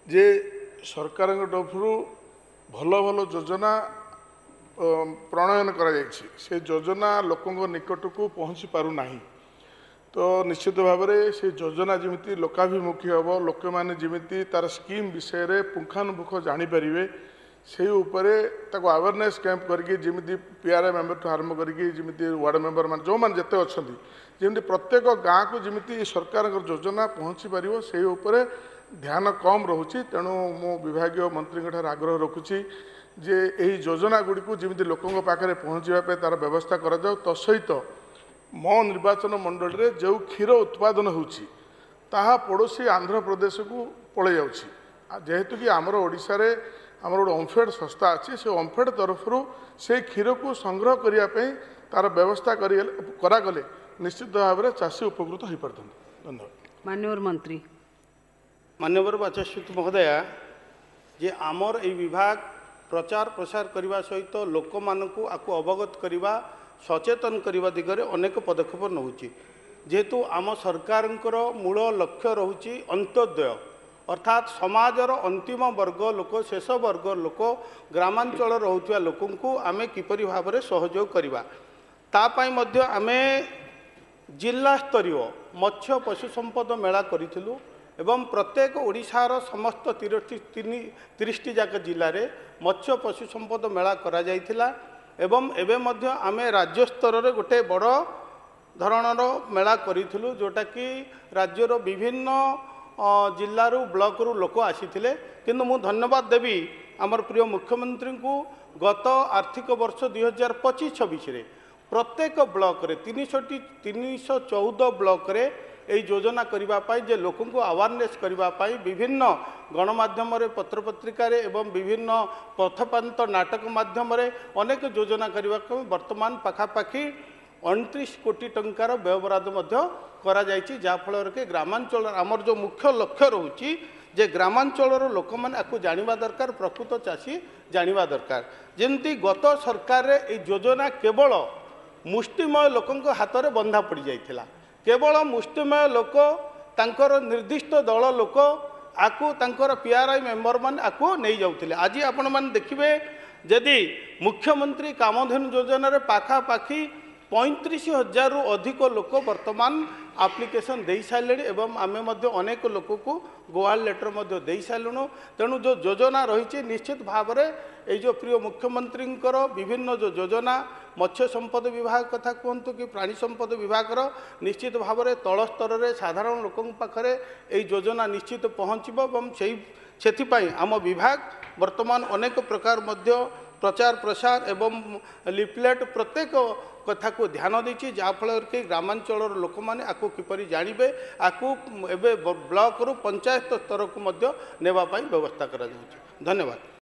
जे सरकार तरफरु भल भल योजना प्रणयन करा से योजना लोकों निकट को पहुँची पारु नहीं। तो निश्चित भाव में से योजना जमी लोकाभिमुखी हम लोक मैंने जमी तार स्कीम विषय में पुंखानुपुख जापर से अवेयरनेस कैंप करके जमी पीआरए मेंबर ठूँ आरंभ करके वार्ड मेंबर मान जो मैंने जिते अच्छा जमी प्रत्येक गाँव को जमी सरकार योजना पहुँची पार से ध्यान कम रोचे। तेणु मो विभाग मंत्री आग्रह रखुची जे यही योजना गुड़ी को जमी लोकों पाखे पहुँचापी तार व्यवस्था करा तसहित मो निर्वाचन मंडल रे जो क्षीर उत्पादन होची ताहा पड़ोसी आंध्र प्रदेश को पड़े जाउची। जेहेतु कि आमर ओडिशा रे आमर गोटे ओम्फेड संस्था अच्छी से ओम्फेड तरफ से क्षीर को संग्रह करने तार व्यवस्था करागले निश्चित भाव में चाषी उपकृत हो पारते। धन्यवाद। माननीय मंत्री माननीय बाचस्पति महोदय जे आमर ए विभाग प्रचार प्रसार करने सहित लोक मानू आपको अवगत करने सचेतन करने दिगरे अनेक पदक्षेप नौची। जेहेतु आम सरकार मूल लक्ष्य रोचे अंत्योदय अर्थात समाजर अंतिम वर्ग लोक शेष वर्ग लोक ग्रामांचल रोचा लोक आम किपरि भाव में सहयोग करवा तापाई मध्य आमे जिला स्तरीय मत्स्य पशु संपद मेला करूँ एवं प्रत्येक ओडिशार समस्त 30 जाक जिले में मत्स्य पशु संपद मेला करा जाइथिला एवं एबे मध्य आमे राज्य स्तर रे गोटे बड़ धरणर मेला करूँ जोटा कि राज्यर विभिन्न जिल्लारू ब्लॉक रु लोक आसीथिले। किंतु मु धन्यवाद देवी आमर प्रिय मुख्यमंत्री को गत आर्थिक वर्ष 2025-26 रे प्रत्येक ब्लॉक रे 314 ब्लॉक रे यही योजना करने जे लोक अवेयरनेस करने विभिन्न गणमाध्यम पत्र पत्रिकार एवं विभिन्न पथप्रांत नाटक माध्यम अनेक योजना करने वर्तमान पाखापाखि 29 कोटी टंकार व्ययबराद करा जाफल कि ग्रामांचल आमर जो मुख्य लक्ष्य रोचे जे ग्रामांचल लोक मैंने आपको जाना दरकार प्रकृत चाषी जाना दरकार। जमती गत सरकार योजना केवल मुष्टिमय लोकों हाथ में बंधा पड़ जाइथिला केवल मुष्टिमय लोक तांकर निर्दिष्ट दल लोक आकु तांकर पीआरआई मेंबर मान आकु नहीं जाउथिले। आज आपण मान देखिबे जदि मुख्यमंत्री कामधेनु योजना रे पाखापाखि 35,000 रु अधिक लोक वर्तमान एप्लिकेशन दे सारे एवं आमे मध्य अनेक लोक को गोवाल लेटर मध्य दे सारूँ। तेणु जो योजना रही निश्चित भाव में ये जो प्रिय मुख्यमंत्री विभिन्न जो योजना मत्स्य संपद विभाग कथा कहतु कि प्राणी संपद विभाग निश्चित भाव में तल स्तर में साधारण लोक पाखे ये योजना निश्चित पहुँचब से आम विभाग वर्तमान अनेक प्रकार मध्य प्रचार प्रसार एवं लिफलेट प्रत्येक कथा को ध्यान देछि जाफल कि ग्रामांचल लोक मैंने आपको किपरि जानिबे आपको एबे ब्लॉक रु पंचायत स्तर को मध्य नेबा पाई व्यवस्था करा जाउछि। धन्यवाद।